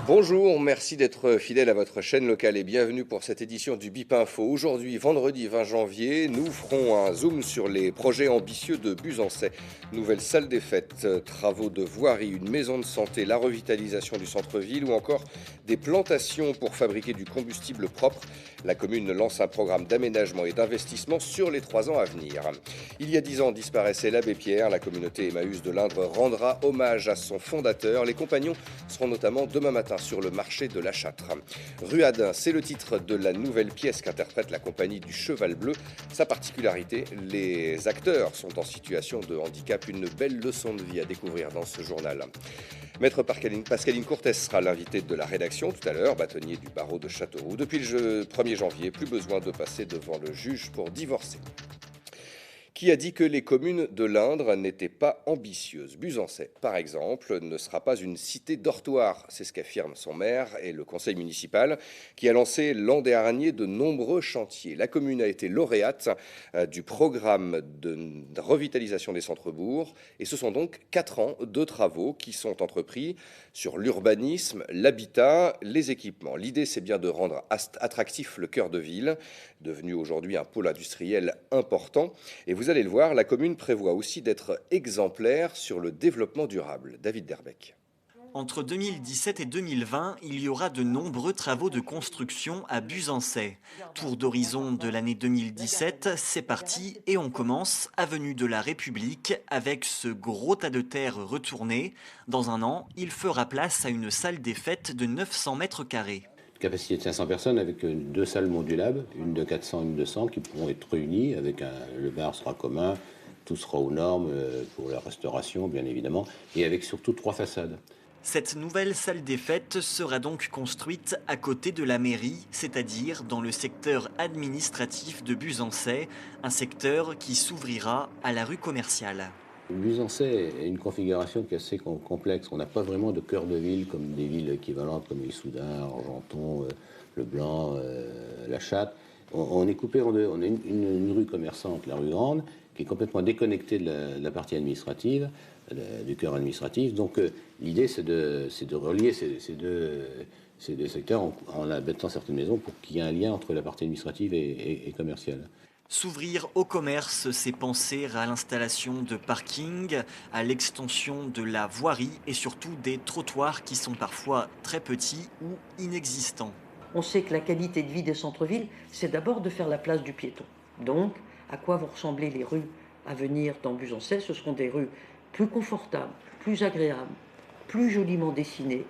Bonjour, merci d'être fidèle à votre chaîne locale et bienvenue pour cette édition du BIP Info. Aujourd'hui, vendredi 20 janvier, nous ferons un zoom sur les projets ambitieux de Buzancais. Nouvelle salle des fêtes, travaux de voirie, une maison de santé, la revitalisation du centre-ville ou encore des plantations pour fabriquer du combustible propre. La commune lance un programme d'aménagement et d'investissement sur les 3 ans à venir. Il y a 10 ans disparaissait l'abbé Pierre. La communauté Emmaüs de l'Indre rendra hommage à son fondateur. Les compagnons seront notamment demain matin sur le marché de la Châtre. Ruade, c'est le titre de la nouvelle pièce qu'interprète la compagnie du Cheval Bleu. Sa particularité, les acteurs sont en situation de handicap. Une belle leçon de vie à découvrir dans ce journal. Maître Pascaline Courtès sera l'invité de la rédaction tout à l'heure, bâtonnier du barreau de Châteauroux. Depuis le 1er janvier, plus besoin de passer devant le juge pour divorcer. Qui a dit que les communes de l'Indre n'étaient pas ambitieuses? Buzancais, par exemple, ne sera pas une cité dortoir. C'est ce qu'affirme son maire et le conseil municipal qui a lancé l'an dernier de nombreux chantiers. La commune a été lauréate du programme de revitalisation des centres-bourgs et ce sont donc 4 ans de travaux qui sont entrepris sur l'urbanisme, l'habitat, les équipements. L'idée, c'est bien de rendre attractif le cœur de ville, devenu aujourd'hui un pôle industriel important. Et vous allez le voir, la commune prévoit aussi d'être exemplaire sur le développement durable. David Derbeck. Entre 2017 et 2020, il y aura de nombreux travaux de construction à Buzancais. Tour d'horizon de l'année 2017, c'est parti et on commence avenue de la République avec ce gros tas de terre retourné. Dans un an, il fera place à une salle des fêtes de 900 mètres carrés. Capacité de 500 personnes avec 2 salles modulables, une de 400 et une de 200 qui pourront être réunies avec le bar sera commun, tout sera aux normes pour la restauration bien évidemment et avec surtout 3 façades. Cette nouvelle salle des fêtes sera donc construite à côté de la mairie, c'est-à-dire dans le secteur administratif de Buzancais, un secteur qui s'ouvrira à la rue commerciale. Buzancais a une configuration qui est assez complexe. On n'a pas vraiment de cœur de ville comme des villes équivalentes comme Issoudun, Argenton, Le Blanc, La Châtre. On est coupé en deux. On a une rue commerçante, la rue Grande, qui est complètement déconnectée de la partie administrative, du cœur administratif. Donc l'idée, c'est de relier ces deux secteurs en abattant certaines maisons pour qu'il y ait un lien entre la partie administrative et commerciale. S'ouvrir au commerce, c'est penser à l'installation de parkings, à l'extension de la voirie et surtout des trottoirs qui sont parfois très petits ou inexistants. On sait que la qualité de vie des centres-villes, c'est d'abord de faire la place du piéton. Donc, à quoi vont ressembler les rues à venir dans Buzancais? Ce seront des rues plus confortables, plus agréables, plus joliment dessinées,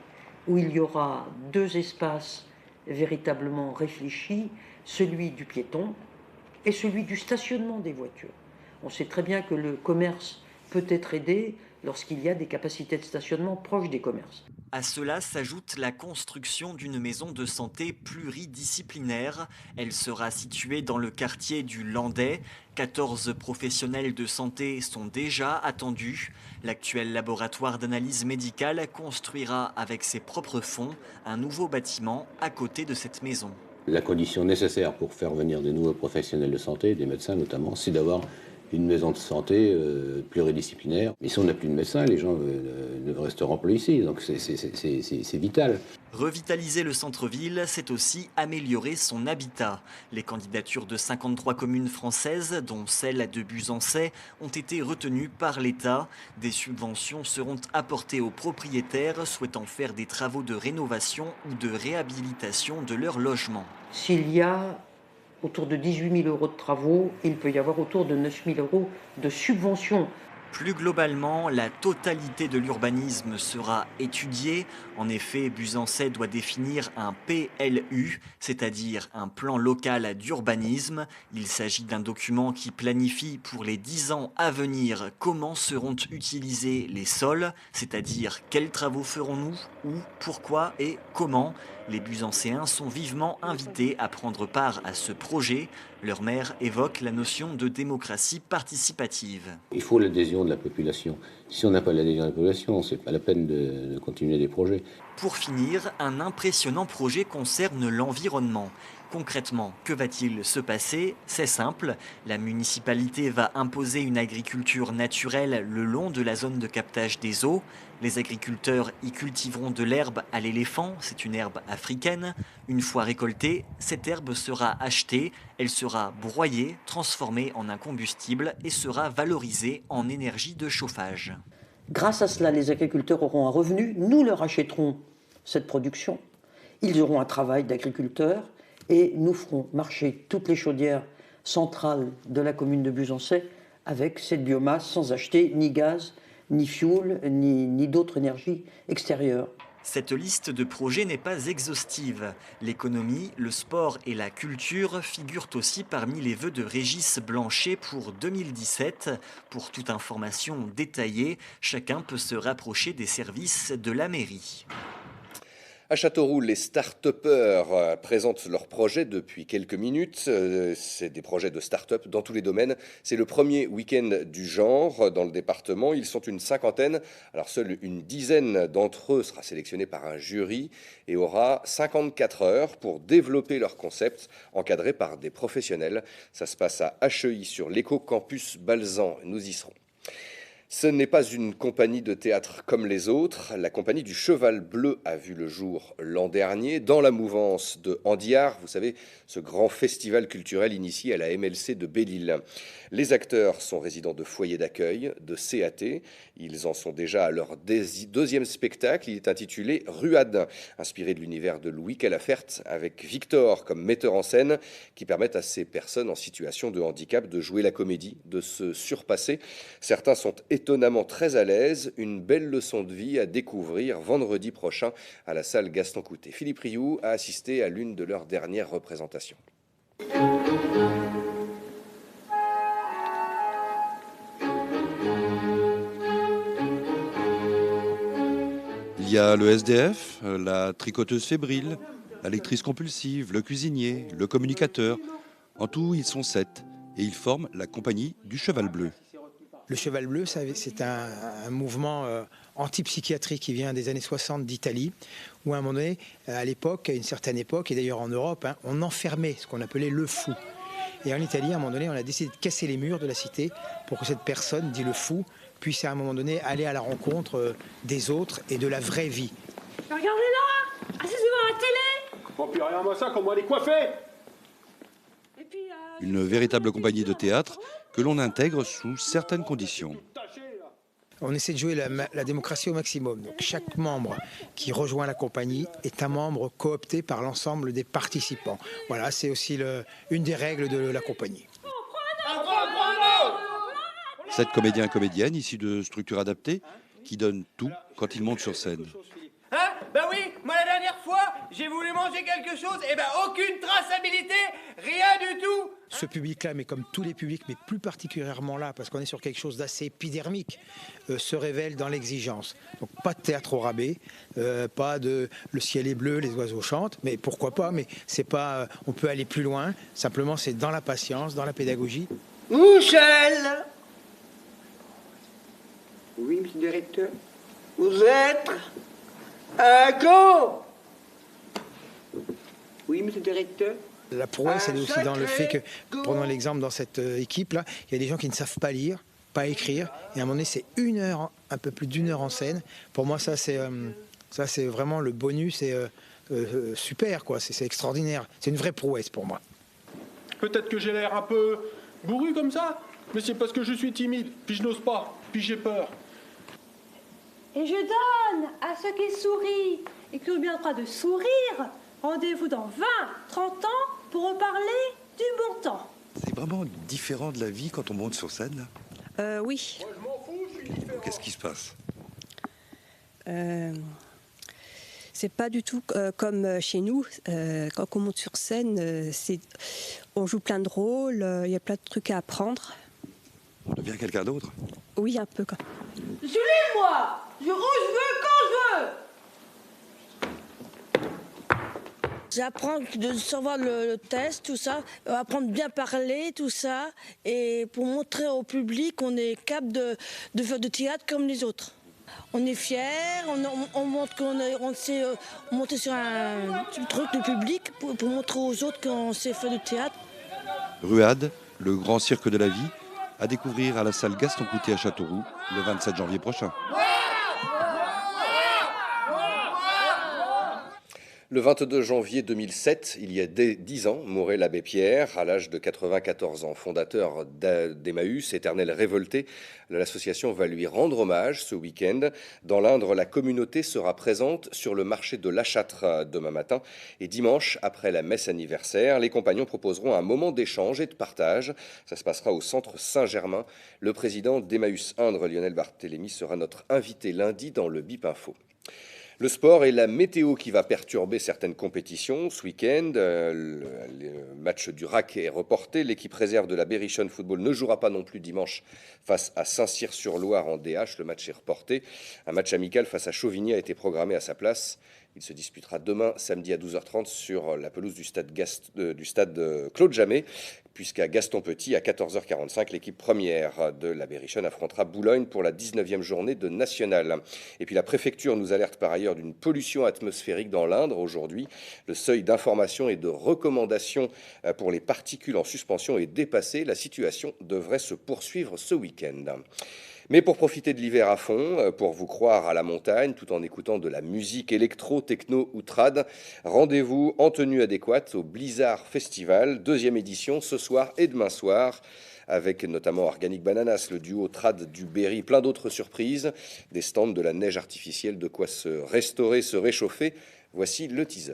où il y aura 2 espaces véritablement réfléchis, celui du piéton et celui du stationnement des voitures. On sait très bien que le commerce peut être aidé lorsqu'il y a des capacités de stationnement proches des commerces. À cela s'ajoute la construction d'une maison de santé pluridisciplinaire. Elle sera située dans le quartier du Landais. 14 professionnels de santé sont déjà attendus. L'actuel laboratoire d'analyse médicale construira avec ses propres fonds un nouveau bâtiment à côté de cette maison. La condition nécessaire pour faire venir de nouveaux professionnels de santé, des médecins notamment, c'est d'avoir une maison de santé pluridisciplinaire. Mais si on n'a plus de médecins, les gens ne resteront plus ici, donc c'est vital. Revitaliser le centre-ville, c'est aussi améliorer son habitat. Les candidatures de 53 communes françaises, dont celle de Buzancais, ont été retenues par l'État. Des subventions seront apportées aux propriétaires souhaitant faire des travaux de rénovation ou de réhabilitation de leur logement. S'il y a autour de 18 000 euros de travaux, il peut y avoir autour de 9 000 euros de subventions. Plus globalement, la totalité de l'urbanisme sera étudiée. En effet, Buzancais doit définir un PLU, c'est-à-dire un plan local d'urbanisme. Il s'agit d'un document qui planifie pour les 10 ans à venir comment seront utilisés les sols, c'est-à-dire quels travaux ferons-nous, où, pourquoi et comment. Les Buzancéens sont vivement invités à prendre part à ce projet. Leur maire évoque la notion de démocratie participative. Il faut l'adhésion de la population. Si on n'a pas l'adhésion de la population, c'est pas la peine de continuer des projets. Pour finir, un impressionnant projet concerne l'environnement. Concrètement, que va-t-il se passer? C'est simple, la municipalité va imposer une agriculture naturelle le long de la zone de captage des eaux. Les agriculteurs y cultiveront de l'herbe à l'éléphant, c'est une herbe africaine. Une fois récoltée, cette herbe sera achetée, elle sera broyée, transformée en un combustible et sera valorisée en énergie de chauffage. Grâce à cela, les agriculteurs auront un revenu, nous leur achèterons cette production, ils auront un travail d'agriculteur et nous ferons marcher toutes les chaudières centrales de la commune de Buzançais avec cette biomasse sans acheter ni gaz, ni fioul, ni d'autres énergies extérieures. Cette liste de projets n'est pas exhaustive. L'économie, le sport et la culture figurent aussi parmi les vœux de Régis Blanchet pour 2017. Pour toute information détaillée, chacun peut se rapprocher des services de la mairie. À Châteauroux, les start-upers présentent leurs projets depuis quelques minutes. C'est des projets de start-up dans tous les domaines. C'est le premier week-end du genre dans le département. Ils sont une cinquantaine. Alors seule une dizaine d'entre eux sera sélectionnée par un jury et aura 54 heures pour développer leur concept, encadré par des professionnels. Ça se passe à HEI sur l'éco-campus Balzan. Nous y serons. Ce n'est pas une compagnie de théâtre comme les autres. La compagnie du Cheval Bleu a vu le jour l'an dernier dans la mouvance de Andiard, vous savez, ce grand festival culturel initié à la MLC de Belle-Île. Les acteurs sont résidents de foyers d'accueil, de CAT. Ils en sont déjà à leur deuxième spectacle. Il est intitulé Ruade, inspiré de l'univers de Louis Calafert, avec Victor comme metteur en scène, qui permettent à ces personnes en situation de handicap de jouer la comédie, de se surpasser. Certains sont étonnamment très à l'aise. Une belle leçon de vie à découvrir vendredi prochain à la salle Gaston Coutet. Philippe Rioux a assisté à l'une de leurs dernières représentations. Il y a le SDF, la tricoteuse fébrile, la lectrice compulsive, le cuisinier, le communicateur. En tout, ils sont 7 et ils forment la compagnie du Cheval Bleu. Le Cheval Bleu, c'est un mouvement antipsychiatrique qui vient des années 60 d'Italie, où à un moment donné, à l'époque, à une certaine époque, et d'ailleurs en Europe, on enfermait ce qu'on appelait le fou. Et en Italie, à un moment donné, on a décidé de casser les murs de la cité pour que cette personne, dit le fou, puisse à un moment donné aller à la rencontre des autres et de la vraie vie. Regardez là, assis devant la télé. Oh, puis rien moi ça, qu'on va les coiffer. Une véritable compagnie de théâtre que l'on intègre sous certaines conditions. On essaie de jouer la démocratie au maximum. Donc chaque membre qui rejoint la compagnie est un membre coopté par l'ensemble des participants. Voilà, c'est aussi une des règles de la compagnie. 7 comédiens et comédiennes issus de structures adaptées qui donnent tout quand ils montent sur scène. Hein? Ben oui, moi la dernière fois, j'ai voulu manger quelque chose, et ben aucune traçabilité, rien du tout. Ce public-là, mais comme tous les publics, mais plus particulièrement là, parce qu'on est sur quelque chose d'assez épidermique, se révèle dans l'exigence. Donc pas de théâtre au rabais, pas de le ciel est bleu, les oiseaux chantent, mais pourquoi pas, mais c'est pas, on peut aller plus loin, simplement c'est dans la patience, dans la pédagogie. Michel! Oui, monsieur le directeur. Vous êtes un con! Oui, monsieur le directeur. La prouesse, elle est aussi dans le fait que, prenons l'exemple dans cette équipe-là, il y a des gens qui ne savent pas lire, pas écrire, et à un moment donné, c'est 1 heure, un peu plus d'1 heure en scène. Pour moi, ça, c'est vraiment le bonus, c'est super, quoi. C'est extraordinaire. C'est une vraie prouesse pour moi. Peut-être que j'ai l'air un peu bourru comme ça, mais c'est parce que je suis timide, puis je n'ose pas, puis j'ai peur. Et je donne à ceux qui sourient et qui ont bien le droit de sourire. Rendez-vous dans 20, 30 ans pour reparler du bon temps. C'est vraiment différent de la vie quand on monte sur scène, là? Oui. Moi, je m'en fous, je suis différent. Qu'est-ce qui se passe? C'est pas du tout comme chez nous. Quand on monte sur scène, on joue plein de rôles, il y a plein de trucs à apprendre. On devient quelqu'un d'autre? Oui, un peu. Je suis libre, moi. Je veux quand je veux. J'apprends de savoir le test, tout ça, apprendre bien parler, tout ça, et pour montrer au public qu'on est capable de faire du théâtre comme les autres. On est fiers, on montre qu'on sait monter sur un truc de public pour montrer aux autres qu'on sait faire du théâtre. Ruade, le grand cirque de la vie, à découvrir à la salle Gaston Coutet à Châteauroux le 27 janvier prochain. Le 22 janvier 2007, il y a 10 ans, mourait l'abbé Pierre, à l'âge de 94 ans. Fondateur d'Emmaüs, éternel révolté, l'association va lui rendre hommage ce week-end. Dans l'Indre, la communauté sera présente sur le marché de l'Achâtre demain matin. Et dimanche, après la messe anniversaire, les compagnons proposeront un moment d'échange et de partage. Ça se passera au centre Saint-Germain. Le président d'Emmaüs Indre, Lionel Barthélémy, sera notre invité lundi dans le BIP Info. Le sport et la météo qui va perturber certaines compétitions. Ce week-end, le match du RAC est reporté. L'équipe réserve de la Berrichonne Football ne jouera pas non plus dimanche face à Saint-Cyr-sur-Loire en DH. Le match est reporté. Un match amical face à Chauvigny a été programmé à sa place. Il se disputera demain, samedi à 12h30, sur la pelouse du stade Claude Jammet, puisqu'à Gaston-Petit, à 14h45, l'équipe première de la Berrichonne affrontera Boulogne pour la 19e journée de National. Et puis la préfecture nous alerte par ailleurs d'une pollution atmosphérique dans l'Indre aujourd'hui. Le seuil d'information et de recommandation pour les particules en suspension est dépassé. La situation devrait se poursuivre ce week-end. Mais pour profiter de l'hiver à fond, pour vous croire à la montagne, tout en écoutant de la musique électro, techno ou trad, rendez-vous en tenue adéquate au Blizzard Festival, 2e édition, ce soir et demain soir, avec notamment Organic Bananas, le duo trad du Berry, plein d'autres surprises, des stands, de la neige artificielle, de quoi se restaurer, se réchauffer. Voici le teaser.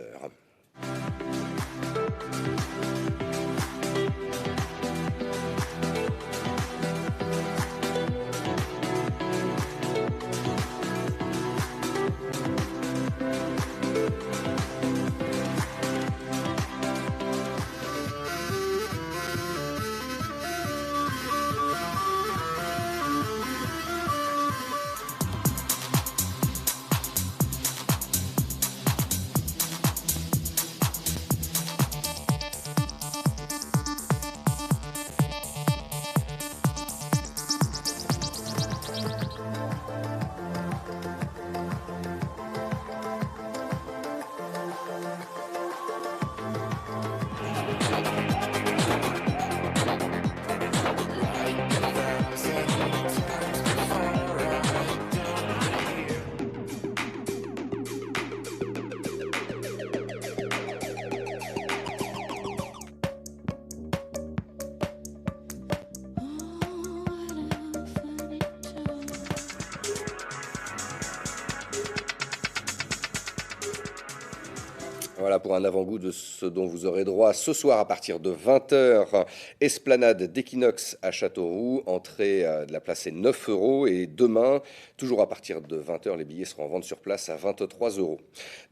Voilà pour un avant-goût de ce dont vous aurez droit ce soir à partir de 20h. Esplanade d'Equinox à Châteauroux. Entrée de la place est 9 €. Et demain, toujours à partir de 20h, les billets seront en vente sur place à 23 €.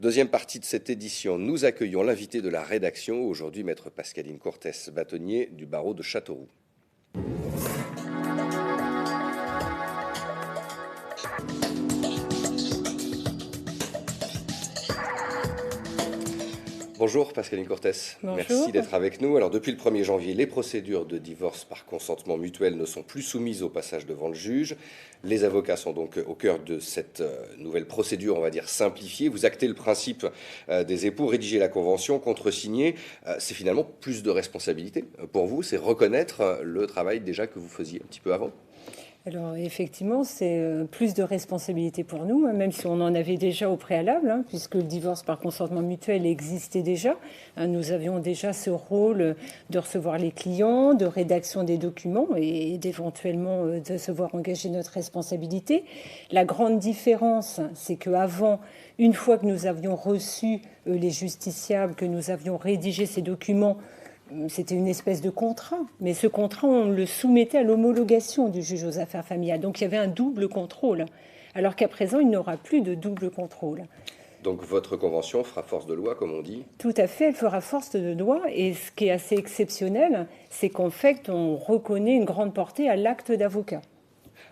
Deuxième partie de cette édition, nous accueillons l'invité de la rédaction. Aujourd'hui, maître Pascaline Cortés, bâtonnier du barreau de Châteauroux. Bonjour Pascaline Cortés, merci d'être avec nous. Alors depuis le 1er janvier, les procédures de divorce par consentement mutuel ne sont plus soumises au passage devant le juge. Les avocats sont donc au cœur de cette nouvelle procédure, on va dire simplifiée. Vous actez le principe des époux, rédiger la convention, contresigner. C'est finalement plus de responsabilité pour vous, c'est reconnaître le travail déjà que vous faisiez un petit peu avant. Alors effectivement, c'est plus de responsabilité pour nous, même si on en avait déjà au préalable, puisque le divorce par consentement mutuel existait déjà. Nous avions déjà ce rôle de recevoir les clients, de rédaction des documents et d'éventuellement de se voir engager notre responsabilité. La grande différence, c'est qu'avant, une fois que nous avions reçu les justiciables, que nous avions rédigé ces documents, c'était une espèce de contrat, mais ce contrat, on le soumettait à l'homologation du juge aux affaires familiales. Donc il y avait un double contrôle, alors qu'à présent, il n'y aura plus de double contrôle. Donc votre convention fera force de loi, comme on dit ? Tout à fait, elle fera force de loi. Et ce qui est assez exceptionnel, c'est qu'en fait, on reconnaît une grande portée à l'acte d'avocat.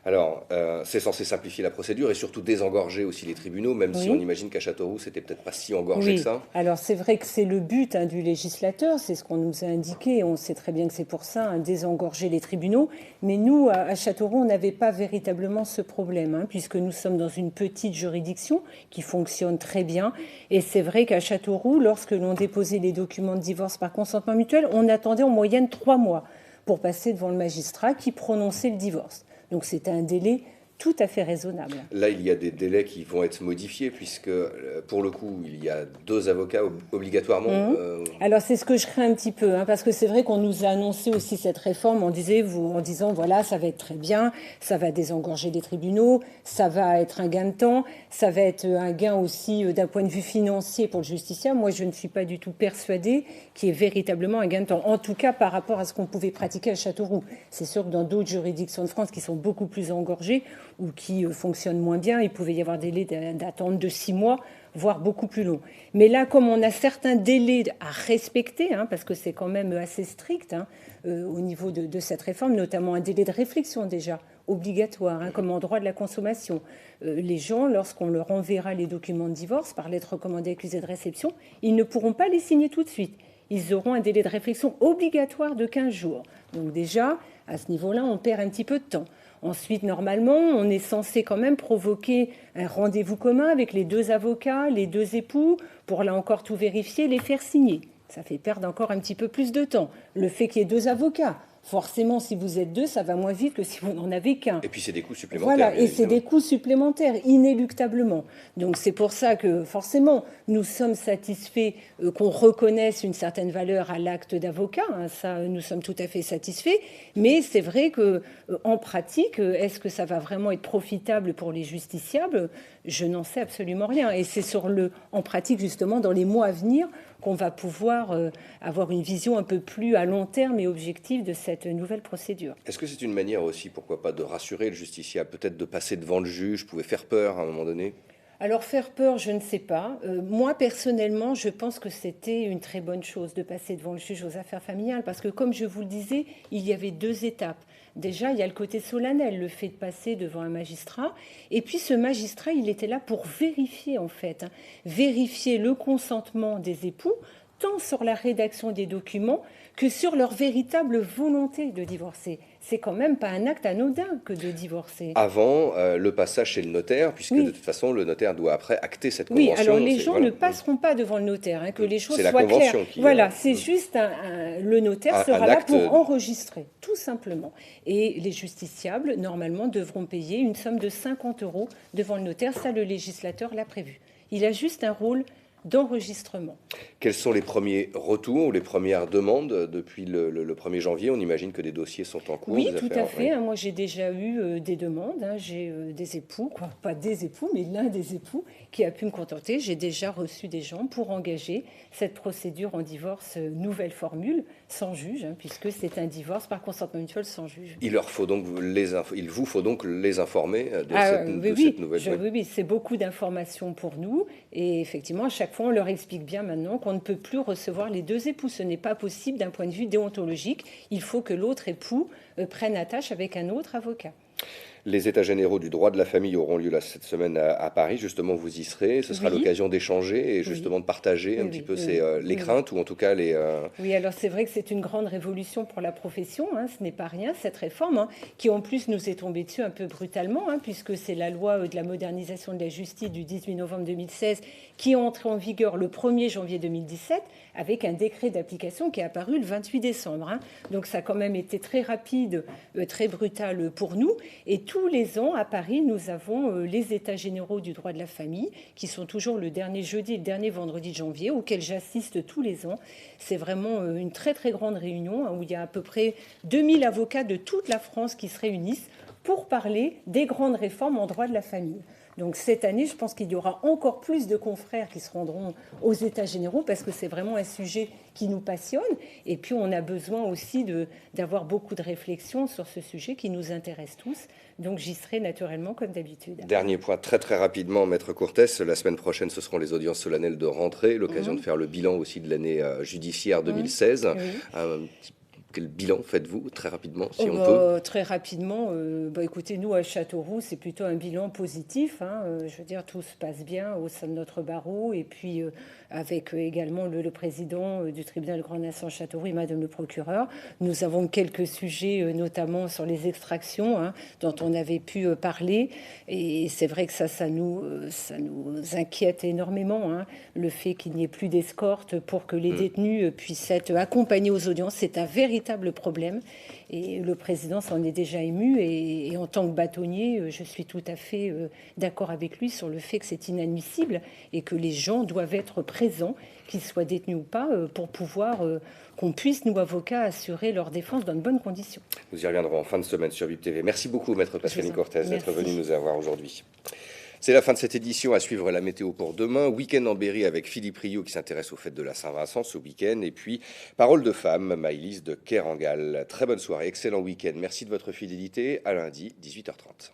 Alors, c'est censé simplifier la procédure et surtout désengorger aussi les tribunaux, même si Oui. on imagine qu'à Châteauroux, c'était peut-être pas si engorgé que ça. Alors c'est vrai que c'est le but du législateur, c'est ce qu'on nous a indiqué, on sait très bien que c'est pour ça, désengorger les tribunaux, mais nous, à Châteauroux, on n'avait pas véritablement ce problème, puisque nous sommes dans une petite juridiction qui fonctionne très bien, et c'est vrai qu'à Châteauroux, lorsque l'on déposait les documents de divorce par consentement mutuel, on attendait en moyenne 3 mois pour passer devant le magistrat qui prononçait le divorce. Donc c'était un délai tout à fait raisonnable. Là, il y a des délais qui vont être modifiés, puisque pour le coup, il y a 2 avocats obligatoirement. Alors c'est ce que je crains un petit peu, parce que c'est vrai qu'on nous a annoncé aussi cette réforme en disant voilà, ça va être très bien, ça va désengorger les tribunaux, ça va être un gain de temps, ça va être un gain aussi d'un point de vue financier pour le justiciable. Moi, je ne suis pas du tout persuadée qu'il y ait véritablement un gain de temps, en tout cas par rapport à ce qu'on pouvait pratiquer à Châteauroux. C'est sûr que dans d'autres juridictions de France qui sont beaucoup plus engorgées, ou qui fonctionnent moins bien, il pouvait y avoir des délais d'attente de 6 mois, voire beaucoup plus long. Mais là, comme on a certains délais à respecter, parce que c'est quand même assez strict au niveau de cette réforme, notamment un délai de réflexion déjà obligatoire, comme en droit de la consommation. Les gens, lorsqu'on leur enverra les documents de divorce par lettre recommandée accusée de réception, ils ne pourront pas les signer tout de suite. Ils auront un délai de réflexion obligatoire de 15 jours. Donc déjà, à ce niveau-là, on perd un petit peu de temps. Ensuite, normalement, on est censé quand même provoquer un rendez-vous commun avec les 2 avocats, les 2 époux, pour là encore tout vérifier, les faire signer. Ça fait perdre encore un petit peu plus de temps. Le fait qu'il y ait 2 avocats, forcément, si vous êtes 2, ça va moins vite que si vous n'en avez qu'un. Et puis c'est des coûts supplémentaires. Voilà, et c'est des coûts supplémentaires, inéluctablement. Donc c'est pour ça que, forcément, nous sommes satisfaits qu'on reconnaisse une certaine valeur à l'acte d'avocat. Ça, nous sommes tout à fait satisfaits. Mais c'est vrai qu'en pratique, est-ce que ça va vraiment être profitable pour les justiciables ? Je n'en sais absolument rien. Et c'est en pratique, justement, dans les mois à venir, qu'on va pouvoir avoir une vision un peu plus à long terme et objective de cette nouvelle procédure. Est-ce que c'est une manière aussi, pourquoi pas, de rassurer le justiciable, peut-être de passer devant le juge, pouvait faire peur à un moment donné ? Alors faire peur, je ne sais pas. Moi, personnellement, je pense que c'était une très bonne chose de passer devant le juge aux affaires familiales, parce que comme je vous le disais, il y avait 2 étapes. Déjà, il y a le côté solennel, le fait de passer devant un magistrat. Et puis ce magistrat, il était là pour vérifier, en fait, vérifier le consentement des époux, tant sur la rédaction des documents que sur leur véritable volonté de divorcer. C'est quand même pas un acte anodin que de divorcer. Avant le passage chez le notaire, puisque de toute façon, le notaire doit après acter cette convention. Oui, alors les gens ne passeront pas devant le notaire, que les choses soient claires. C'est la convention qui... Voilà, c'est juste le notaire sera là pour enregistrer, tout simplement. Et les justiciables, normalement, devront payer une somme de 50 € devant le notaire. Ça, le législateur l'a prévu. Il a juste un rôle d'enregistrement. Quels sont les premiers retours ou les premières demandes depuis le 1er janvier ? On imagine que des dossiers sont en cours. Oui, tout à fait. Moi, j'ai déjà eu des demandes. J'ai des époux, pas des époux, mais l'un des époux qui a pu me contenter. J'ai déjà reçu des gens pour engager cette procédure en divorce nouvelle formule, sans juge, puisque c'est un divorce par consentement mutuel sans juge. Il vous faut donc les informer de cette nouvelle. Oui, c'est beaucoup d'informations pour nous. Et effectivement, à chaque fois, on leur explique bien maintenant qu'on ne peut plus recevoir les 2 époux. Ce n'est pas possible d'un point de vue déontologique. Il faut que l'autre époux prenne attache avec un autre avocat. Les États généraux du droit de la famille auront lieu là, cette semaine à Paris. Justement, vous y serez. Ce sera l'occasion d'échanger et justement de partager un petit peu les craintes ou en tout cas les... Oui, alors c'est vrai que c'est une grande révolution pour la profession. Ce n'est pas rien, cette réforme, qui en plus nous est tombée dessus un peu brutalement, puisque c'est la loi de la modernisation de la justice du 18 novembre 2016 qui est entrée en vigueur le 1er janvier 2017 avec un décret d'application qui est apparu le 28 décembre. Donc ça a quand même été très rapide, très brutal pour nous. Et tous les ans, à Paris, nous avons les États généraux du droit de la famille, qui sont toujours le dernier jeudi et le dernier vendredi de janvier, auxquels j'assiste tous les ans. C'est vraiment une très, très grande réunion, où il y a à peu près 2000 avocats de toute la France qui se réunissent pour parler des grandes réformes en droit de la famille. Donc cette année, je pense qu'il y aura encore plus de confrères qui se rendront aux États généraux parce que c'est vraiment un sujet qui nous passionne. Et puis on a besoin aussi d'avoir beaucoup de réflexions sur ce sujet qui nous intéresse tous. Donc j'y serai naturellement comme d'habitude. Dernier point, très très rapidement, Maître Courtès. La semaine prochaine, ce seront les audiences solennelles de rentrée, l'occasion de faire le bilan aussi de l'année judiciaire 2016. Quel bilan faites-vous très rapidement, si on peut? Très rapidement, écoutez, nous à Châteauroux, c'est plutôt un bilan positif. Je veux dire, tout se passe bien au sein de notre barreau. Et puis, avec également le président du tribunal de grande instance Châteauroux et madame le procureur, nous avons quelques sujets, notamment sur les extractions, dont on avait pu parler. Et c'est vrai que ça nous inquiète énormément, le fait qu'il n'y ait plus d'escorte pour que les détenus puissent être accompagnés aux audiences. C'est un véritable problème. Et le président s'en est déjà ému. Et en tant que bâtonnier, je suis tout à fait d'accord avec lui sur le fait que c'est inadmissible et que les gens doivent être présents, qu'ils soient détenus ou pas, pour pouvoir qu'on puisse, nous avocats, assurer leur défense dans de bonnes conditions. Nous y reviendrons en fin de semaine sur BIP TV. Merci beaucoup, Maître Pascaline Cortez, d'être venu nous avoir aujourd'hui. C'est la fin de cette édition. À suivre la météo pour demain. Week-end en Berry avec Philippe Rio qui s'intéresse aux fêtes de la Saint-Vincent ce week-end. Et puis, Parole de femme, Maëlys de Kerangal. Très bonne soirée, excellent week-end. Merci de votre fidélité. À lundi, 18h30.